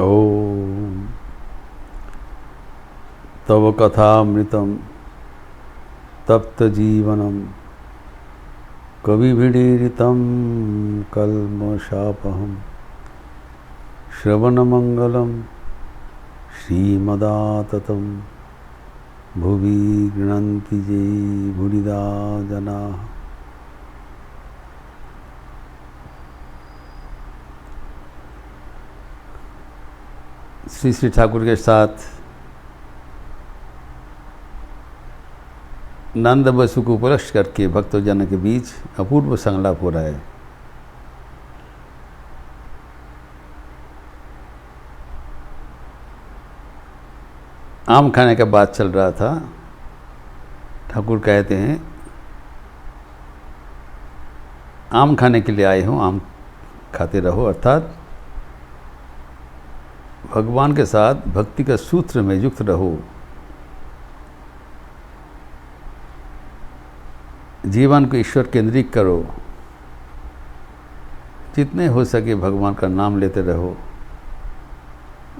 ओम तव कथामृतं तप्त जीवनम कविभिडीरितं कल्मषापहं श्रवणमंगलं श्रीमदाततं भुवि गृह्णन्ति ये भूरिदा जनाः। श्री श्री ठाकुर के साथ नंद बसु को उपलक्ष्य करके भक्तजन के बीच अपूर्व संलाप हो रहा है। आम खाने का बात चल रहा था। ठाकुर कहते हैं आम खाने के लिए आए हो, आम खाते रहो, अर्थात भगवान के साथ भक्ति का सूत्र में युक्त रहो। जीवन को ईश्वर केंद्रित करो, जितने हो सके भगवान का नाम लेते रहो,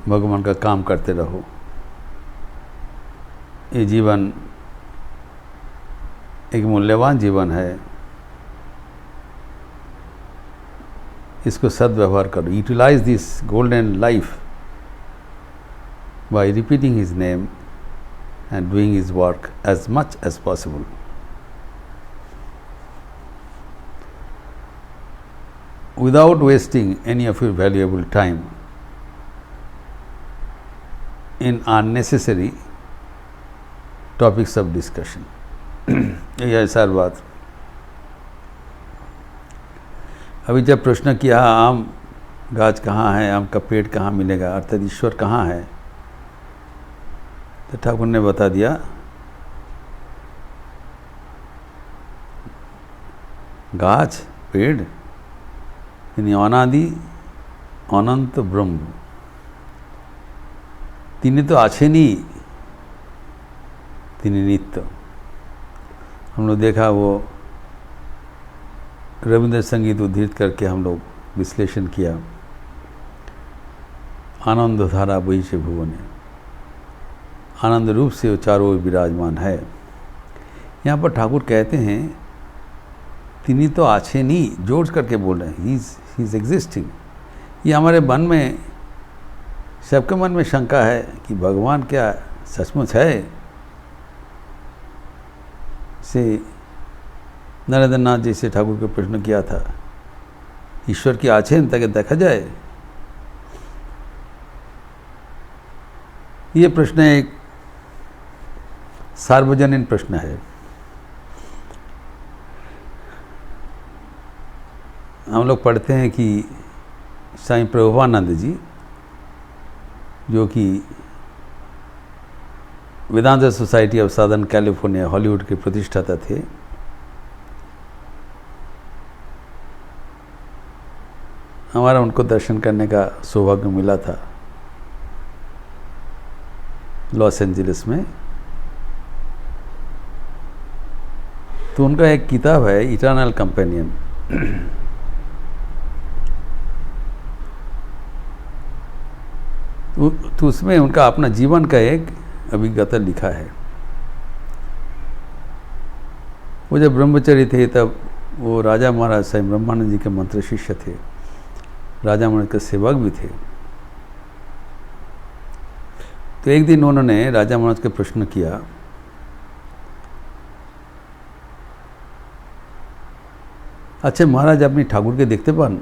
भगवान का काम करते रहो। ये जीवन एक मूल्यवान जीवन है, इसको सद्व्यवहार करो। Utilise this golden life by repeating his name and doing his work as much as possible. Without wasting any of your valuable time in unnecessary topics of discussion. यही है सारी बात। अभी जब प्रश्न किया आम गाछ कहाँ है, आम का पेड़ कहाँ मिलेगा, अर्थात ईश्वर कहाँ है, तो ठाकुर ने बता दिया गाछ पेड़ यानी अनादि अनंत ब्रह्म তিনি तो आछेनी, তিনি नित्य। हम लोग देखा वो रविंद्र संगीत उद्धृत करके हम लोग विश्लेषण किया। आनंद धारा बही से भुवने, आनंद रूप से वो चारों ओर विराजमान है। यहाँ पर ठाकुर कहते हैं तिनी तो आछे नहीं, जोड़ करके बोल रहे हैं, ही इज एग्जिस्टिंग। ये हमारे मन में, सबके मन में शंका है कि भगवान क्या सचमुच है। से नरेंद्र नाथ जी से ठाकुर को प्रश्न किया था, ईश्वर की आछे ताकि देखा जाए। ये प्रश्न एक सार्वजनिक प्रश्न है। हम लोग पढ़ते हैं कि स्वामी प्रभुपानंद जी, जो कि Vedanta society of southern California Hollywood के प्रतिष्ठाता थे, हमारा उनको दर्शन करने का सौभाग्य मिला था लॉस एंजलिस में। तो उनका एक किताब है इटर्नल कंपेनियन। तो उसमें उनका अपना जीवन का एक अभिज्ञता लिखा है। वो जब ब्रह्मचारी थे तब वो राजा महाराज स्वामी ब्रह्मानंद जी के मंत्र शिष्य थे, राजा महाराज के सेवक भी थे। तो एक दिन उन्होंने राजा महाराज के प्रश्न किया, अच्छा महाराज अपनी ठाकुर के देखते पान?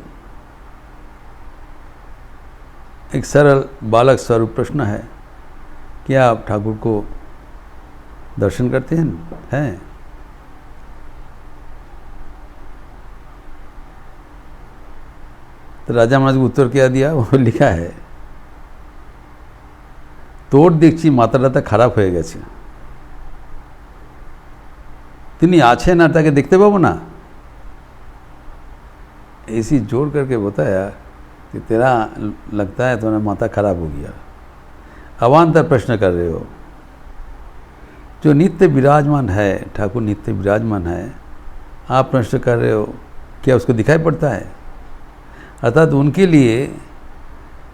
एक सरल बालक स्वरूप प्रश्न है, क्या आप ठाकुर को दर्शन करते हैं? तो राजा महाराज को उत्तर क्या दिया, वो लिखा है, তোর দেখছি মাথাটা খারাপ হয়ে গেছে, তিনি আছেন আর তাকে দেখতে पाबो ना। ऐसी जोड़ करके बताया कि तेरा लगता है तुम्हारा माथा खराब हो गया, अवान्तर प्रश्न कर रहे हो। जो नित्य विराजमान है, ठाकुर नित्य विराजमान है, आप प्रश्न कर रहे हो क्या उसको दिखाई पड़ता है? अर्थात उनके लिए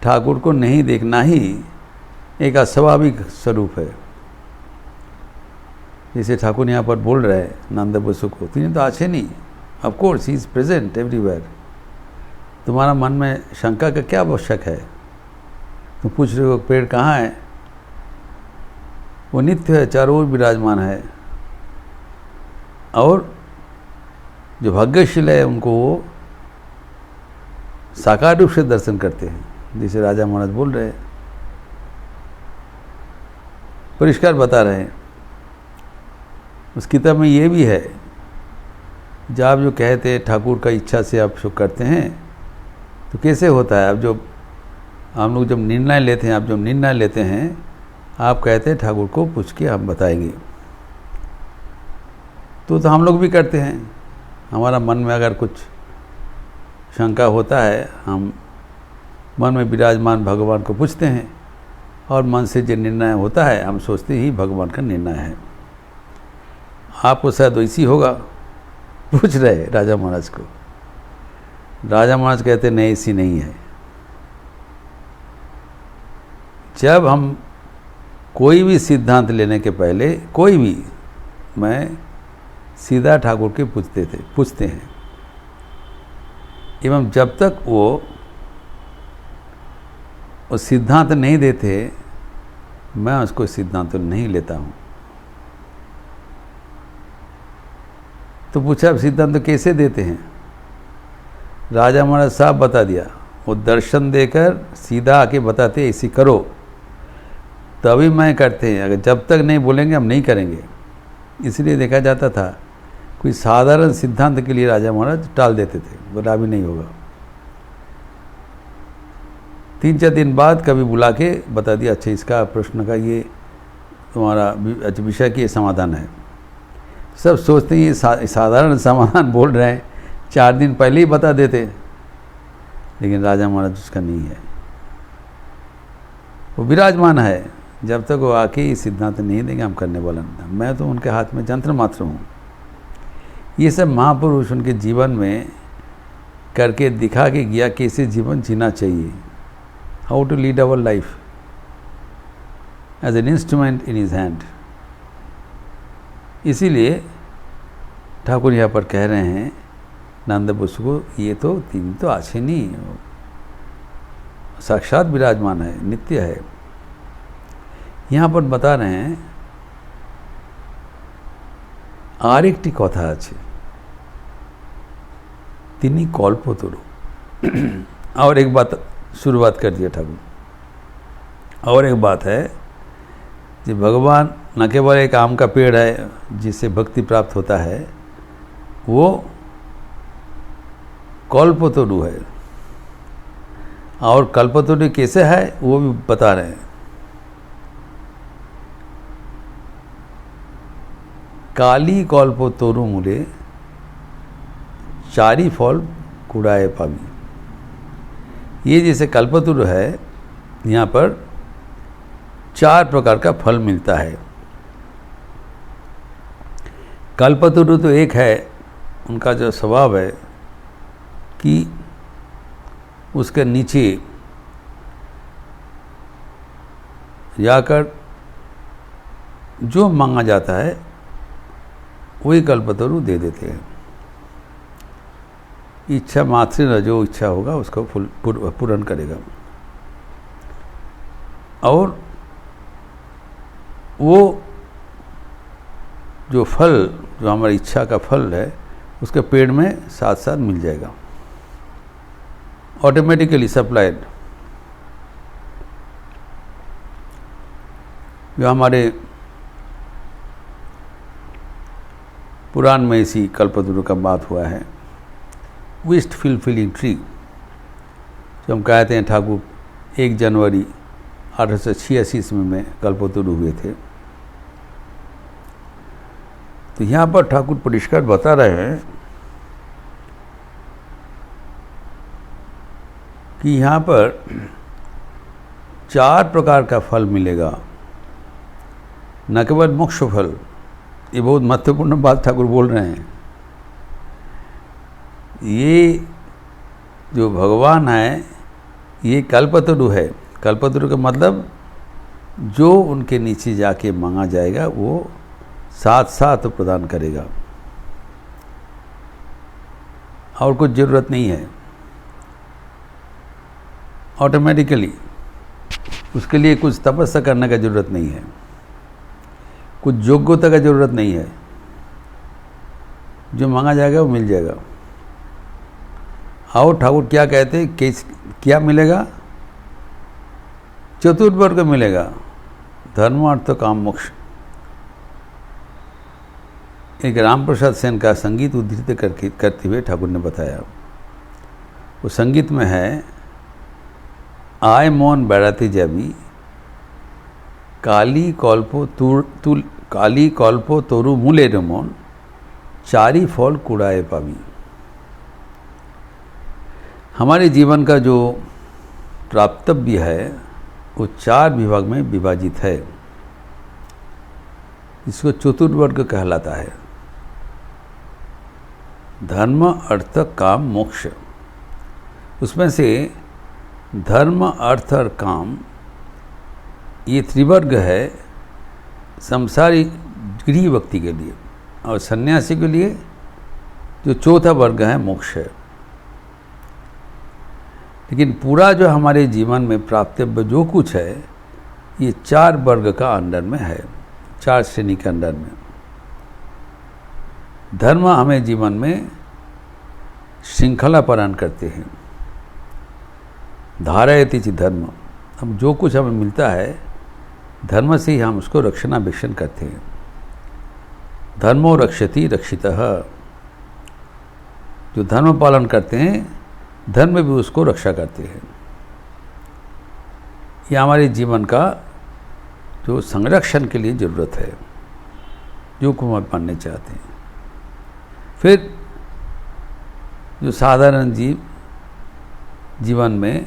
ठाकुर को नहीं देखना ही एक अस्वाभाविक स्वरूप है। जैसे ठाकुर यहाँ पर बोल रहे हैं नंद बसु को, तीन तो अच्छे नहीं, of course he is present everywhere, तुम्हारा मन में शंका का क्या आवश्यक है? तुम पूछ रहे हो पेड़ कहाँ है? वो नित्य है, चारों ओर विराजमान है। और जो भाग्यशील है उनको वो साकार रूप से दर्शन करते हैं, जैसे राजा महाराज बोल रहे हैं, परिष्कार बता रहे हैं। उस किताब में ये भी है, जब आप जो कहते हैं ठाकुर का इच्छा से आप शो करते हैं, तो कैसे होता है? अब जो हम लोग जब निर्णय लेते हैं, आप जब निर्णय लेते हैं, आप कहते हैं ठाकुर को पूछ के हम बताएंगे, तो हम लोग भी करते हैं। हमारा मन में अगर कुछ शंका होता है, हम मन में विराजमान भगवान को पूछते हैं, और मन से जो निर्णय होता है हम सोचते ही भगवान का निर्णय है। आपको शायद वैसी होगा, पूछ रहे राजा महाराज को। राजा महाराज कहते नहीं, ऐसी नहीं है। जब हम कोई भी सिद्धांत लेने के पहले, कोई भी, मैं सीधा ठाकुर के पूछते हैं, एवं जब तक वो सिद्धांत नहीं देते, मैं उसको सिद्धांत नहीं लेता हूँ। तो पूछा अब सिद्धांत कैसे देते हैं? राजा महाराज साहब बता दिया, वो दर्शन देकर सीधा आके बताते ऐसी करो, तभी मैं करते हैं। अगर जब तक नहीं बोलेंगे हम नहीं करेंगे। इसलिए देखा जाता था कोई साधारण सिद्धांत के लिए राजा महाराज टाल देते थे, बोला अभी नहीं होगा। 3-4 दिन बाद कभी बुला के बता दिया, अच्छा इसका प्रश्न का ये तुम्हारा विषय की समाधान है। सब सोचते हैं ये साधारण समाधान बोल रहे हैं, 4 दिन पहले ही बता देते, लेकिन राजा महाराज उसका नहीं है। वो विराजमान है, जब तक वो आके ये सिद्धांत नहीं देंगे हम करने वाला नहीं। मैं तो उनके हाथ में यंत्र मात्र हूँ। ये सब महापुरुष उनके जीवन में करके दिखा के गया कैसे जीवन जीना चाहिए, how to lead our life as an instrument in his hand. इसीलिए ठाकुर यहाँ पर कह रहे हैं नंद बसु को, ये तो तीन तो अच्छे नहीं, साक्षात विराजमान है, नित्य है। यहाँ पर बता रहे हैं आरेकटी कथा আছে, তিনি কল্পতরু। और एक बात शुरुआत कर दिया ठाकुर, और एक बात है कि भगवान न केवल एक आम का पेड़ है जिससे भक्ति प्राप्त होता है, वो कल्पतरु है। और कल्पतरु कैसे है वो भी बता रहे हैं। काली कल्पतरु मूले चारी फल कुड़ाए पावी। ये जैसे कल्पतरु है, यहाँ पर 4 प्रकार का फल मिलता है। कल्पतरु तो एक है, उनका जो स्वभाव है कि उसके नीचे जाकर जो मांगा जाता है वही कल्पतरु दे देते हैं। इच्छा मात्र न, जो इच्छा होगा उसको पूर्ण करेगा। और वो जो फल, जो हमारी इच्छा का फल है, उसके पेड़ में साथ साथ मिल जाएगा, ऑटोमेटिकली सप्लाइड। जो हमारे पुराण में इसी कल्पतरु का बात हुआ है, विस्ट फुलफिलिंग ट्री, जो हम कहते हैं ठाकुर 1 जनवरी 1886 ईस्वी में कल्पतरु हुए थे। तो यहाँ पर ठाकुर परिष्कार बता रहे हैं कि यहाँ पर 4 प्रकार का फल मिलेगा, न केवल मोक्ष फल। ये बहुत महत्वपूर्ण बात ठाकुर बोल रहे हैं। ये जो भगवान है, ये कल्पतरु है। कल्पतरु का मतलब जो उनके नीचे जाके मांगा जाएगा वो साथ साथ प्रदान करेगा, और कुछ ज़रूरत नहीं है। ऑटोमेटिकली उसके लिए कुछ तपस्या करने का ज़रूरत नहीं है, कुछ योग्यता का ज़रूरत नहीं है। जो मांगा जाएगा वो मिल जाएगा। और ठाकुर क्या कहते हैं, क्या मिलेगा? चतुर्थ वर्ग मिलेगा, धर्म अर्थ काम मोक्ष। एक राम प्रसाद सेन का संगीत उद्धृत करते हुए ठाकुर ने बताया, वो संगीत में है, आय मौन बेड़ाते जाबी काली कल्पो तोरु मूले रमन चारी फल कुड़ाए पावी। हमारे जीवन का जो प्राप्तव्य है वो 4 विभाग में विभाजित है, इसको चतुर्वर्ग कहलाता है। धर्म अर्थ काम मोक्ष। उसमें से धर्म अर्थ और काम ये त्रिवर्ग है संसारी गृह व्यक्ति के लिए, और सन्यासी के लिए जो चौथा वर्ग है मोक्ष है। लेकिन पूरा जो हमारे जीवन में प्राप्तव्य जो कुछ है ये 4 वर्ग का अंडर में है, 4 श्रेणी के अंडर में। धर्म हमें जीवन में श्रृंखला प्रदान करते हैं, धारयति च धर्म। हम जो कुछ हमें मिलता है धर्म से ही हम उसको रक्षणावेक्षण करते हैं। धर्मो रक्षति रक्षितः। जो धर्म पालन करते हैं धर्म भी उसको रक्षा करते हैं। ये हमारे जीवन का जो संरक्षण के लिए ज़रूरत है, जो को हम मानने चाहते हैं। फिर जो साधारण जीवन में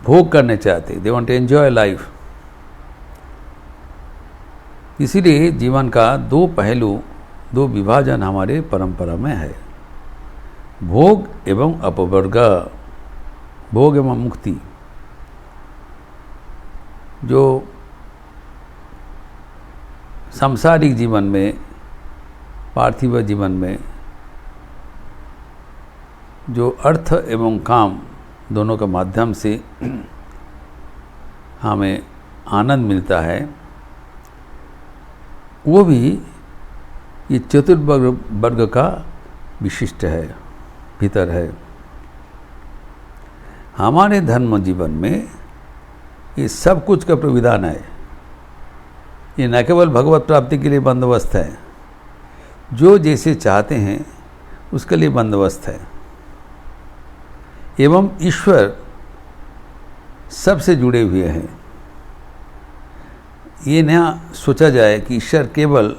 भोग करने चाहते हैं, they want to enjoy life. इसीलिए जीवन का 2 पहलू, 2 विभाजन हमारे परंपरा में है, भोग एवं अपवर्ग, भोग एवं मुक्ति। जो सांसारिक जीवन में, पार्थिव जीवन में जो अर्थ एवं काम दोनों के माध्यम से हमें आनंद मिलता है, वो भी ये चतुर्वर्ग का विशिष्ट है, भीतर है। हमारे धर्म जीवन में ये सब कुछ का प्रविधान है। ये न केवल भगवत प्राप्ति के लिए बंदोबस्त है, जो जैसे चाहते हैं उसके लिए बंदोबस्त है। एवं ईश्वर सबसे जुड़े हुए हैं। ये न सोचा जाए कि ईश्वर केवल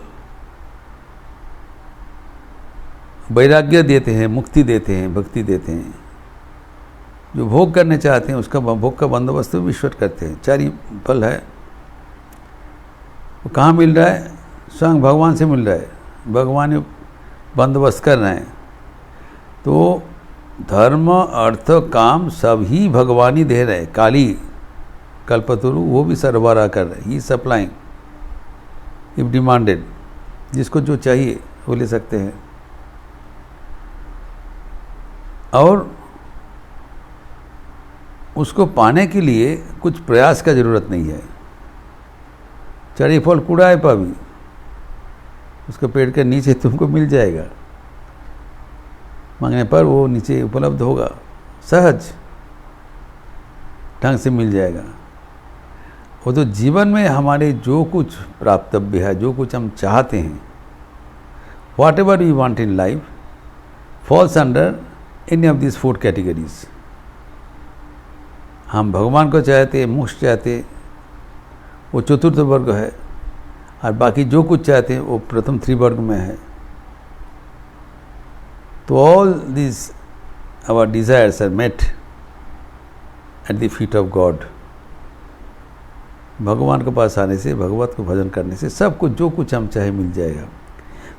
वैराग्य देते हैं, मुक्ति देते हैं, भक्ति देते हैं। जो भोग करने चाहते हैं उसका भोग का बंदोबस्त भी ईश्वर करते हैं। 4 फल है, वो कहाँ मिल रहा है? स्वयं भगवान से मिल रहा है, भगवान बंदोबस्त कर रहे हैं। तो धर्म अर्थ काम सब ही भगवान ही दे रहे हैं। काली कल्पतरु वो भी सरबराह कर रहे हैं, ही सप्लाइंग इफ डिमांडेड। जिसको जो चाहिए वो ले सकते हैं। और उसको पाने के लिए कुछ प्रयास का ज़रूरत नहीं है। चढ़ी फल कुड़ाए पावी, उसके पेड़ के नीचे तुमको मिल जाएगा, मांगने पर वो नीचे उपलब्ध होगा, सहज ढंग से मिल जाएगा। वो तो जीवन में हमारे जो कुछ प्राप्तव्य है, जो कुछ हम चाहते हैं, whatever we want in life falls under any of this 4 categories. हम भगवान को चाहते, मोक्ष चाहते, वो चतुर्थ वर्ग है, और बाकी जो कुछ चाहते हैं वो प्रथम 3 वर्ग में है। तो all these our desires are met at the feet of God। भगवान के पास आने से, भगवत को भजन करने से सब कुछ जो कुछ हम चाहे मिल जाएगा।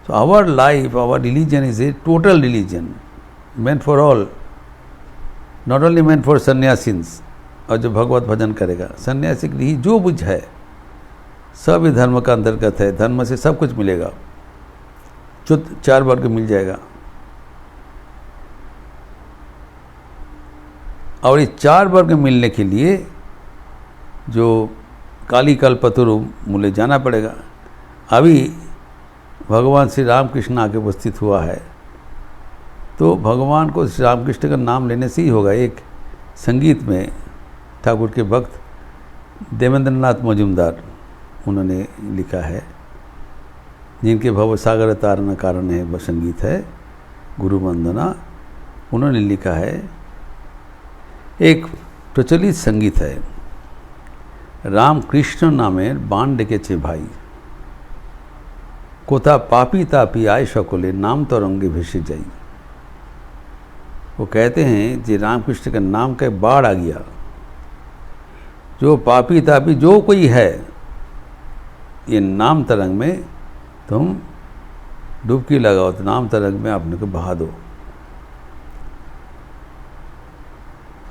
So our life, our religion is a total religion meant for all, not only meant for sannyasins, और जो भगवत भजन करेगा सन्यासी के लिए जो बुझ है सब ही धर्म का अंतर्गत है। धर्म से सब कुछ मिलेगा, जो 4 वर्ग मिल जाएगा। और इस 4 वर्ग मिलने के लिए जो काली कल्पतरु मूले जाना पड़ेगा। अभी भगवान श्री रामकृष्ण आके उपस्थित हुआ है, तो भगवान को श्री रामकृष्ण का नाम लेने से ही होगा। एक संगीत में ठाकुर के भक्त देवेंद्र नाथ मजूमदार उन्होंने लिखा है, जिनके भवसागर तारना कारण है वह संगीत है गुरु वंदना। उन्होंने लिखा है, एक प्रचलित संगीत है, रामकृष्ण नामेर बाण डेकेছে भाई, कोथा पापी तापी आय सकले नाम तरंगे भेसे जाई। वो कहते हैं कि रामकृष्ण के नाम का बाढ़ आ गया, जो पापी तापी जो कोई है, ये नाम तरंग में तुम डुबकी लगाओ तो नाम तरंग में अपने को बहा दो।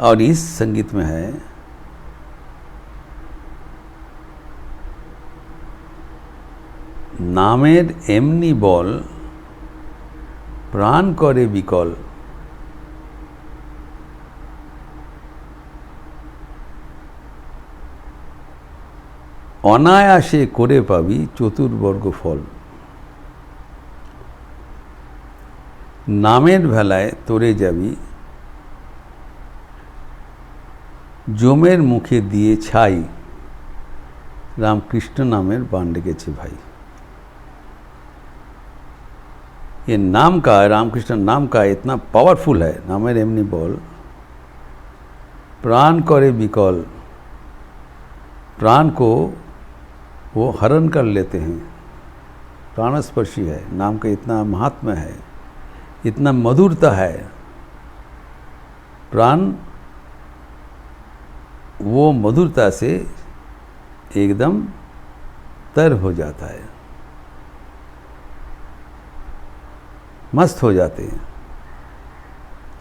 और इस संगीत में है, नामेर एमनी बल प्राण करे विकल, अनायासे करे पाबी चतुर्वर्ग फल। नामेर भेलाय तोरे जाबी जोमेर मुखे दिए छाई, रामकृष्ण नामेर बाण डेकेছে भाई। ये नाम का, रामकृष्ण नाम का इतना पावरफुल है, नामेर एमनी बल प्राण करे विकल, प्राण को वो हरण कर लेते हैं। प्राणस्पर्शी है, नाम का इतना महात्म्य है, इतना मधुरता है। प्राण वो मधुरता से एकदम तर हो जाता है, मस्त हो जाते हैं।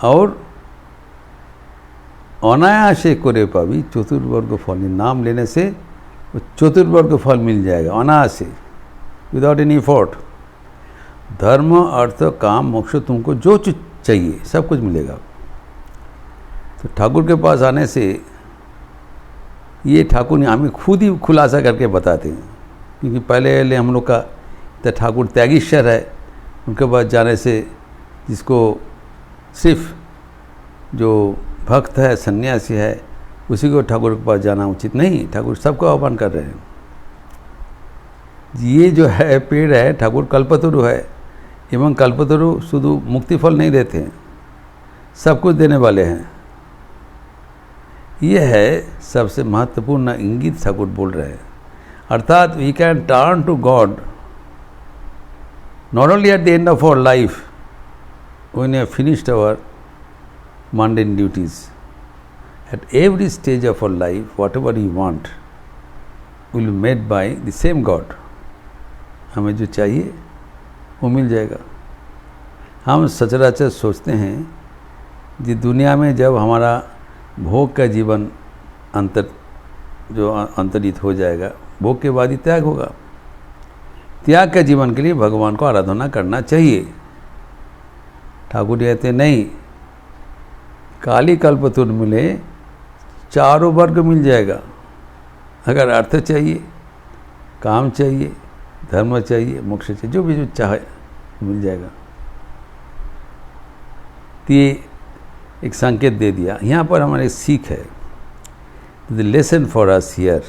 और अनायासे करे पावी चतुर्वर्ग फल, नाम लेने से वो चतुर्वर्ग फल मिल जाएगा अनायासे, विदाउट एनी एफर्ट। धर्म अर्थ काम मोक्ष, तुमको जो चीज चाहिए सब कुछ मिलेगा। तो ठाकुर के पास आने से ये ठाकुर ने हमें खुद ही खुलासा करके बताते हैं, क्योंकि पहले हम लोग का तो ठाकुर त्यागीश्वर है, उनके पास जाने से जिसको सिर्फ जो भक्त है सन्यासी है उसी को ठाकुर के पास जाना उचित नहीं। ठाकुर सबको आह्वान कर रहे हैं। ये जो है पेड़ है ठाकुर कल्पतरु है, एवं कल्पतरु शुद्ध मुक्ति फल नहीं देते हैं, सब कुछ देने वाले हैं। ये है सबसे महत्वपूर्ण इंगित ठाकुर बोल रहे हैं। अर्थात we can turn to God not only at the end of our life when we have finished our mundane duties, at every stage of our life whatever we want will be made by the same God. हमें जो चाहिए वो मिल जाएगा। हम सचराचर सोचते हैं कि दुनिया में जब हमारा भोग का जीवन अंतरित हो जाएगा, भोग के बाद ही त्याग होगा। त्याग के जीवन के लिए भगवान को आराधना करना चाहिए। ठाकुर कहते नहीं, काली कल्पतरु मिले 4 वर्ग मिल जाएगा। अगर अर्थ चाहिए, काम चाहिए, धर्म चाहिए, मोक्ष चाहिए, जो भी जो चाहे मिल जाएगा। तो ये एक संकेत दे दिया। यहाँ पर हमारे सीख है, the lesson for us here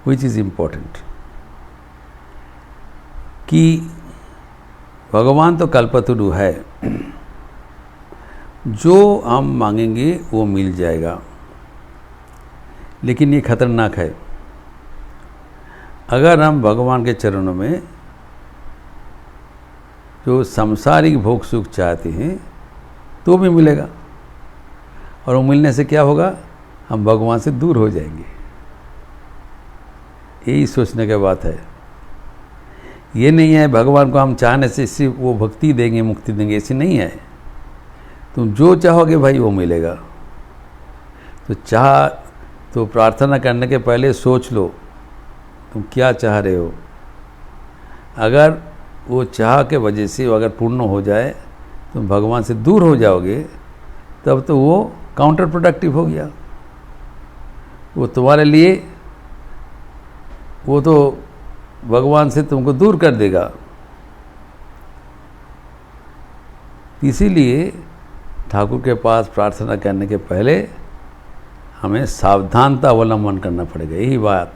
which is important, कि भगवान तो कल्पतरु है, जो हम मांगेंगे वो मिल जाएगा। लेकिन ये खतरनाक है, अगर हम भगवान के चरणों में जो सांसारिक भोग सुख चाहते हैं तो भी मिलेगा, और वो मिलने से क्या होगा, हम भगवान से दूर हो जाएंगे। यही सोचने की बात है। ये नहीं है भगवान को हम चाहने से सिर्फ वो भक्ति देंगे, मुक्ति देंगे, ऐसे नहीं है। तुम जो चाहोगे भाई वो मिलेगा। तो प्रार्थना करने के पहले सोच लो तुम क्या चाह रहे हो। अगर वो चाह के वजह से अगर पूर्ण हो जाए, तुम भगवान से दूर हो जाओगे, तब तो वो काउंटर प्रोडक्टिव हो गया। वो तुम्हारे लिए, वो तो भगवान से तुमको दूर कर देगा। इसीलिए ठाकुर के पास प्रार्थना करने के पहले हमें सावधानता अवलंबन करना पड़ेगा। यही बात,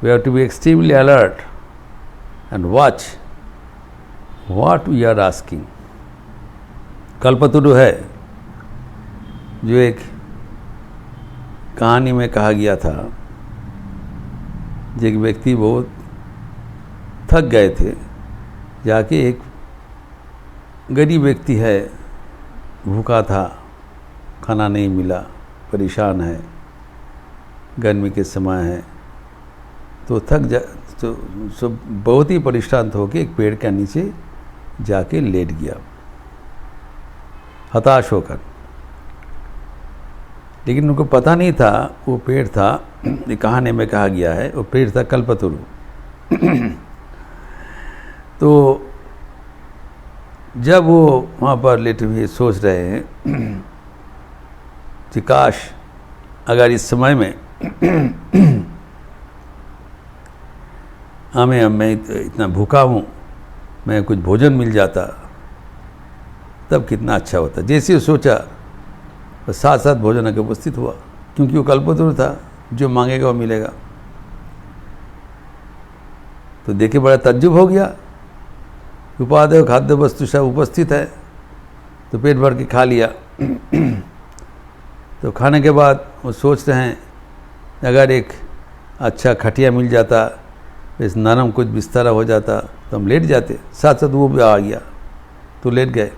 we have to be extremely alert and watch what we are asking. कल्पतरु है, जो एक कहानी में कहा गया था, जो एक व्यक्ति बहुत थक गए थे, जाके एक गरीब व्यक्ति है, भूखा था, खाना नहीं मिला, परेशान है, गर्मी के समय है, तो बहुत ही परेशान होकर एक पेड़ के नीचे जाके लेट गया, हताश होकर। लेकिन उनको पता नहीं था वो पेड़ था, कहानी में कहा गया है, वो पेड़ था कल्पतरु। तो जब वो वहाँ पर लेटे हुए सोच रहे हैं कि काश अगर इस समय में मैं इतना भूखा हूँ, मैं कुछ भोजन मिल जाता तब कितना अच्छा होता। जैसे ही सोचा, तो साथ साथ भोजन आके उपस्थित हुआ, क्योंकि वो कल्पतरु था, जो मांगेगा वो मिलेगा। तो देखे बड़ा तज्जुब हो गया, उपादेय खाद्य वस्तु सब उपस्थित है, तो पेट भर के खा लिया। तो खाने के बाद वो सोच रहे हैं, अगर एक अच्छा खटिया मिल जाता, इस नरम कुछ बिस्तरा हो जाता तो हम लेट जाते। साथ साथ वो भी आ गया, तो लेट गए।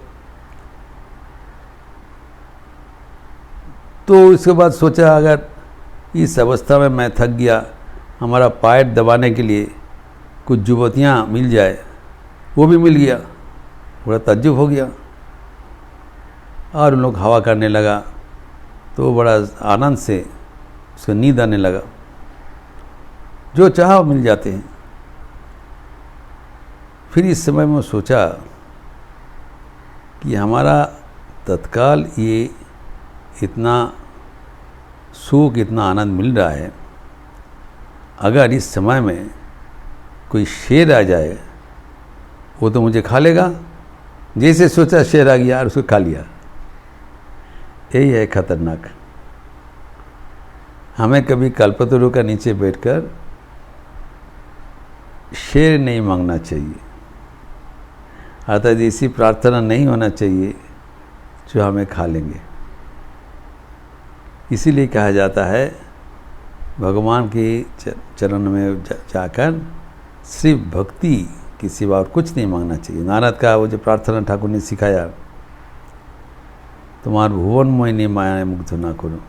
तो इसके बाद सोचा, अगर इस अवस्था में मैं थक गया, हमारा पैर दबाने के लिए कुछ युवतियाँ मिल जाए, वो भी मिल गया। बड़ा तज्जुब हो गया, और उन लोग हवा करने लगा, तो बड़ा आनंद से उसको नींद आने लगा। जो चाहा वो मिल जाते हैं। फिर इस समय में सोचा कि हमारा तत्काल ये इतना सुख, इतना आनंद मिल रहा है, अगर इस समय में कोई शेर आ जाए, वो तो मुझे खा लेगा। जैसे सोचा शेर आ गया और उसको खा लिया। यही है खतरनाक। हमें कभी कल्पतरु का नीचे बैठकर शेर नहीं मांगना चाहिए, अर्थात ऐसी प्रार्थना नहीं होना चाहिए जो हमें खा लेंगे। इसीलिए कहा जाता है, भगवान के चरण में जाकर सिर्फ भक्ति के सिवा और कुछ नहीं मांगना चाहिए। नारद का वो जो प्रार्थना ठाकुर ने सिखाया, तुम्हार भुवन मोहिनी माया मुग्ध ना करो,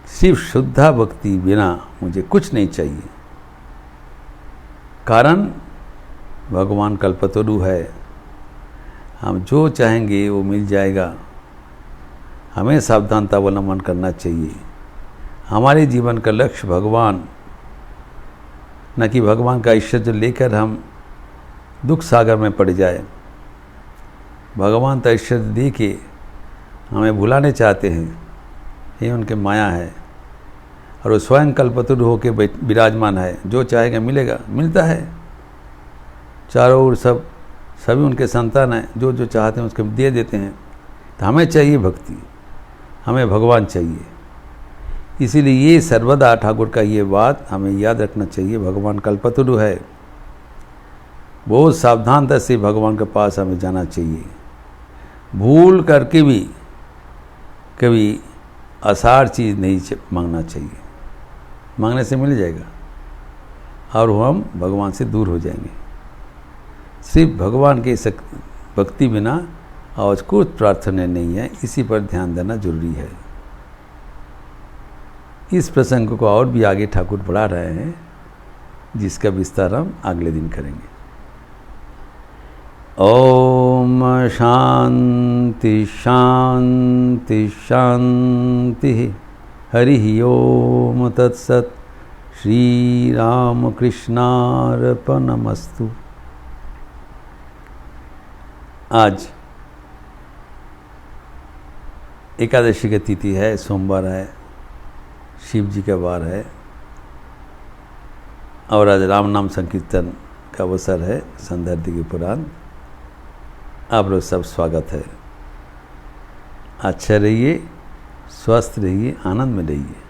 सिर्फ शुद्धा भक्ति बिना मुझे कुछ नहीं चाहिए। कारण भगवान कल्पतरु है, हम जो चाहेंगे वो मिल जाएगा। हमें सावधानता अवलंबन करना चाहिए। हमारे जीवन का लक्ष्य भगवान, न कि भगवान का ऐश्वर्य लेकर हम दुख सागर में पड़ जाए। भगवान तो ऐश्वर्य दे के हमें भुलाने चाहते हैं, ये उनके माया है। और वो स्वयं कल्पतरु होकर विराजमान है, जो चाहेगा मिलेगा, मिलता है। चारों ओर सभी उनके संतान हैं, जो जो चाहते हैं उसको दे देते हैं। तो हमें चाहिए भक्ति, हमें भगवान चाहिए। इसीलिए ये सर्वदा ठाकुर का ये बात हमें याद रखना चाहिए। भगवान कल्पतरु है, बहुत सावधानता से भगवान के पास हमें जाना चाहिए। भूल करके भी कभी आसार चीज़ नहीं मांगना चाहिए। मांगने से मिल जाएगा और हम भगवान से दूर हो जाएंगे। सिर्फ भगवान के भक्ति बिना और कुछ प्रार्थना नहीं है, इसी पर ध्यान देना जरूरी है। इस प्रसंग को और भी आगे ठाकुर बढ़ा रहे हैं, जिसका विस्तार हम अगले दिन करेंगे। ओम ओम शांति शांति शांति। हरि ओम तत्सत। श्री रामकृष्णार्पणमस्तु। आज एकादशी की तिथि है, सोमवार है, शिव जी का वार है और आज राम नाम संकीर्तन का अवसर है। संध्यार्थी के पुराण आप लोग सब स्वागत है। अच्छा रहिए, स्वस्थ रहिए, आनंद में रहिए।